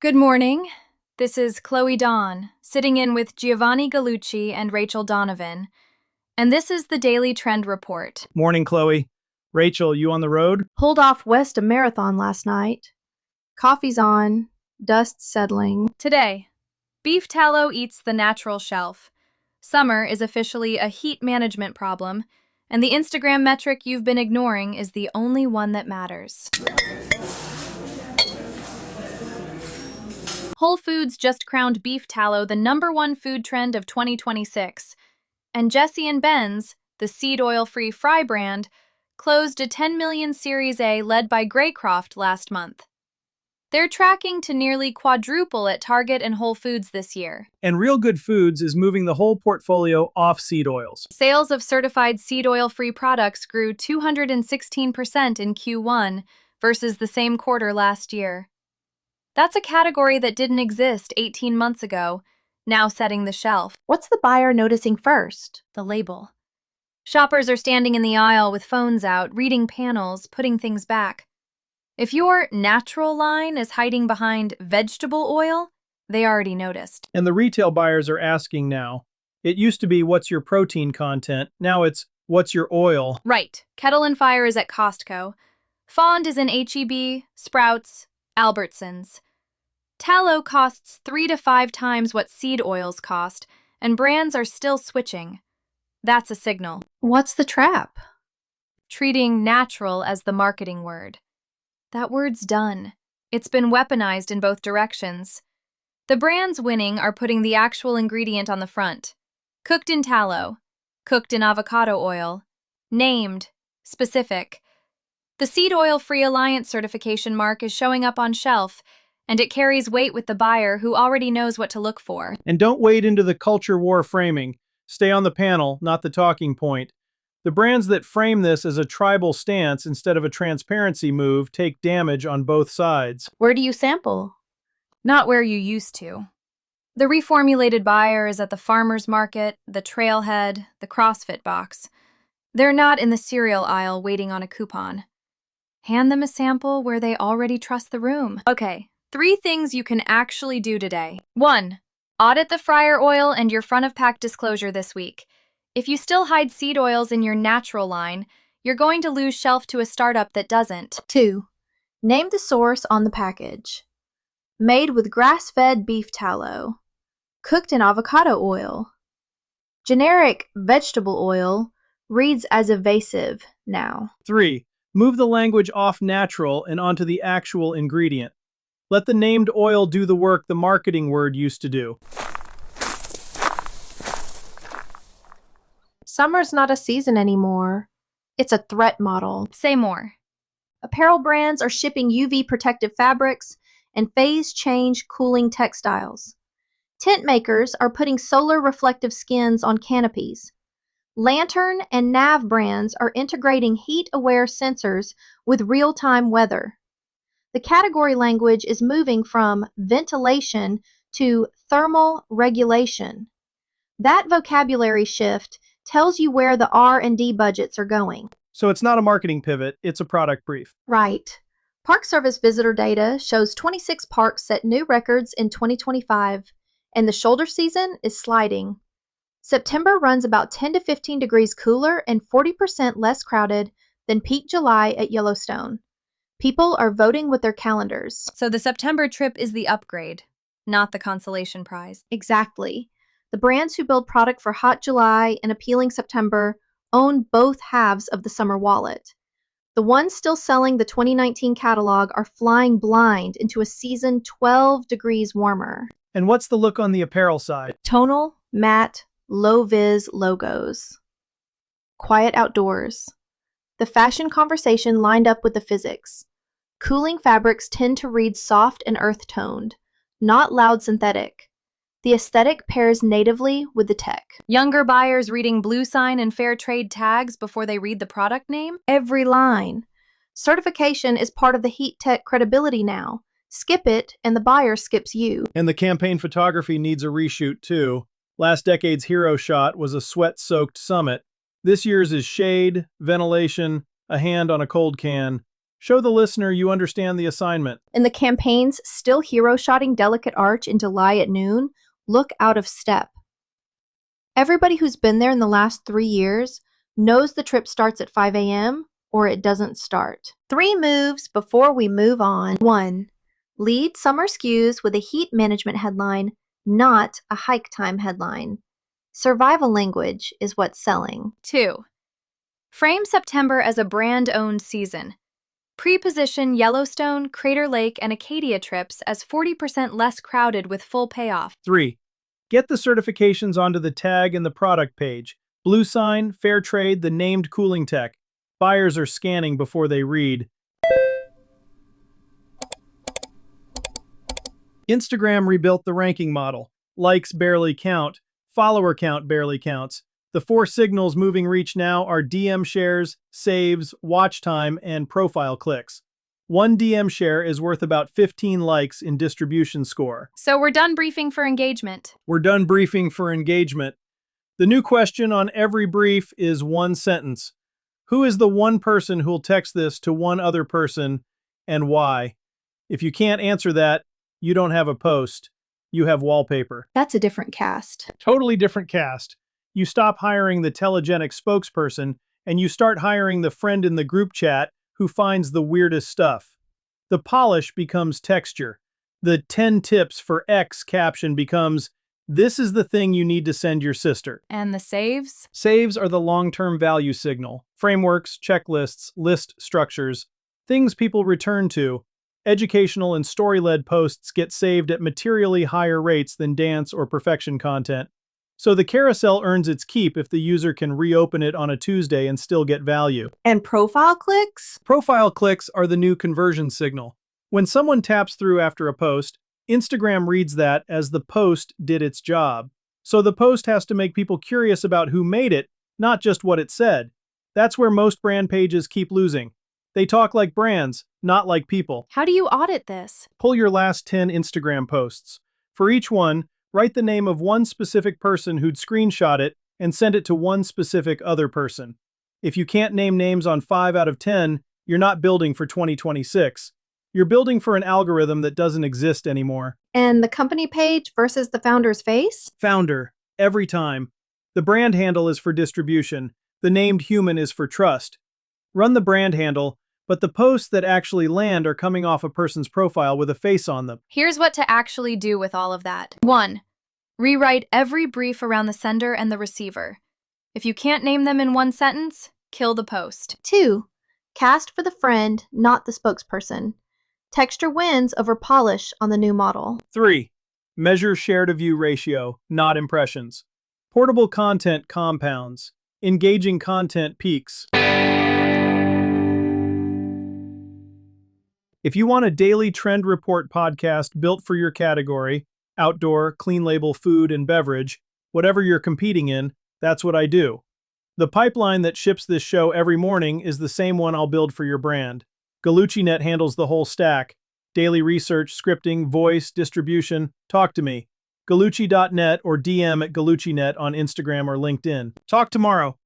Good morning. This is Chloe Dawn, sitting in with Giovanni Gallucci and Rachel Donovan, and this is the Daily Trend Report. Morning, Chloe. Rachel, you on the road? Pulled off west a marathon last night. Coffee's on, dust settling. Today, beef tallow eats the natural shelf. Summer is officially a heat management problem, and the Instagram metric you've been ignoring is the only one that matters. Whole Foods just crowned beef tallow the #1 food trend of 2026, and Jesse and Ben's, the seed oil-free fry brand, closed a 10 million Series A led by Graycroft last month. They're tracking to nearly quadruple at Target and Whole Foods this year. And Real Good Foods is moving the whole portfolio off seed oils. Sales of certified seed oil-free products grew 216% in Q1 versus the same quarter last year. That's a category that didn't exist 18 months ago, now setting the shelf. What's the buyer noticing first? The label. Shoppers are standing in the aisle with phones out, reading panels, putting things back. If your natural line is hiding behind vegetable oil, they already noticed. And the retail buyers are asking now. It used to be, what's your protein content? Now it's, what's your oil? Right. Kettle and Fire is at Costco. Fond is in H-E-B, Sprouts, Albertsons. Tallow costs 3 to 5 times what seed oils cost, and brands are still switching. That's a signal. What's the trap? Treating natural as the marketing word. That word's done. It's been weaponized in both directions. The brands winning are putting the actual ingredient on the front. Cooked in tallow. Cooked in avocado oil. Named. Specific. The Seed Oil Free Alliance certification mark is showing up on shelf, and it carries weight with the buyer who already knows what to look for. And don't wade into the culture war framing. Stay on the panel, not the talking point. The brands that frame this as a tribal stance instead of a transparency move take damage on both sides. Where do you sample? Not where you used to. The reformulated buyer is at the farmer's market, the trailhead, the CrossFit box. They're not in the cereal aisle waiting on a coupon. Hand them a sample where they already trust the room. Okay, 3 things you can actually do today. 1. Audit the fryer oil and your front-of-pack disclosure this week. If you still hide seed oils in your natural line, you're going to lose shelf to a startup that doesn't. 2. Name the source on the package. Made with grass-fed beef tallow. Cooked in avocado oil. Generic vegetable oil reads as evasive now. 3. Move the language off natural and onto the actual ingredient. Let the named oil do the work the marketing word used to do. Summer's not a season anymore. It's a threat model. Say more. Apparel brands are shipping UV protective fabrics and phase change cooling textiles. Tent makers are putting solar reflective skins on canopies. Lantern and Nav brands are integrating heat-aware sensors with real-time weather. The category language is moving from ventilation to thermal regulation. That vocabulary shift tells you where the R&D budgets are going. So it's not a marketing pivot, it's a product brief. Right. Park Service visitor data shows 26 parks set new records in 2025, and the shoulder season is sliding. September runs about 10 to 15 degrees cooler and 40% less crowded than peak July at Yellowstone. People are voting with their calendars. So the September trip is the upgrade, not the consolation prize. Exactly. The brands who build product for hot July and appealing September own both halves of the summer wallet. The ones still selling the 2019 catalog are flying blind into a season 12 degrees warmer. And what's the look on the apparel side? Tonal, matte, low-vis logos. Quiet outdoors. The fashion conversation lined up with the physics. Cooling fabrics tend to read soft and earth-toned, not loud synthetic. The aesthetic pairs natively with the tech. Younger buyers reading Bluesign and fair trade tags before they read the product name? Every line. Certification is part of the heat tech credibility now. Skip it, and the buyer skips you. And the campaign photography needs a reshoot too. Last decade's hero shot was a sweat-soaked summit. This year's is shade, ventilation, a hand on a cold can, Show the listener you understand the assignment. In the campaign's still hero-shotting Delicate Arch in July at noon, look out of step. Everybody who's been there in the last 3 years knows the trip starts at 5 a.m. or it doesn't start. 3 moves before we move on. 1. Lead summer SKUs with a heat management headline, not a hike time headline. Survival language is what's selling. 2. Frame September as a brand-owned season. Pre-position Yellowstone, Crater Lake, and Acadia trips as 40% less crowded with full payoff. 3. Get the certifications onto the tag and the product page. Bluesign, Fairtrade, the named cooling tech. Buyers are scanning before they read. Instagram rebuilt the ranking model. Likes barely count. Follower count barely counts. The 4 signals moving reach now are DM shares, saves, watch time, and profile clicks. 1 DM share is worth about 15 likes in distribution score. So we're done briefing for engagement. We're done briefing for engagement. The new question on every brief is 1 sentence. Who is the one person who'll text this to one other person, and why? If you can't answer that, you don't have a post. You have wallpaper. That's a different cast. Totally different cast. You stop hiring the telegenic spokesperson, and you start hiring the friend in the group chat who finds the weirdest stuff. The polish becomes texture. The 10 tips for X caption becomes, this is the thing you need to send your sister. And the saves? Saves are the long-term value signal. Frameworks, checklists, list structures, things people return to. Educational and story-led posts get saved at materially higher rates than dance or perfection content. So the carousel earns its keep if the user can reopen it on a Tuesday and still get value. And profile clicks? Profile clicks are the new conversion signal. When someone taps through after a post, Instagram reads that as the post did its job. So the post has to make people curious about who made it, not just what it said. That's where most brand pages keep losing. They talk like brands, not like people. How do you audit this? Pull your last 10 Instagram posts. For each one, write the name of one specific person who'd screenshot it and send it to one specific other person. If you can't name names on 5 out of 10, you're not building for 2026. You're building for an algorithm that doesn't exist anymore. And the company page versus the founder's face? Founder, every time. The brand handle is for distribution. The named human is for trust. Run the brand handle, but the posts that actually land are coming off a person's profile with a face on them. Here's what to actually do with all of that. 1. Rewrite every brief around the sender and the receiver. If you can't name them in one sentence, kill the post. 2. Cast for the friend, not the spokesperson. Texture wins over polish on the new model. 3. Measure share-to-view ratio, not impressions. Portable content compounds. Engaging content peaks. If you want a daily trend report podcast built for your category, outdoor, clean label food and beverage, whatever you're competing in, that's what I do. The pipeline that ships this show every morning is the same one I'll build for your brand. GallucciNet handles the whole stack. Daily research, scripting, voice, distribution. Talk to me. Gallucci.net or DM at GallucciNet on Instagram or LinkedIn. Talk tomorrow.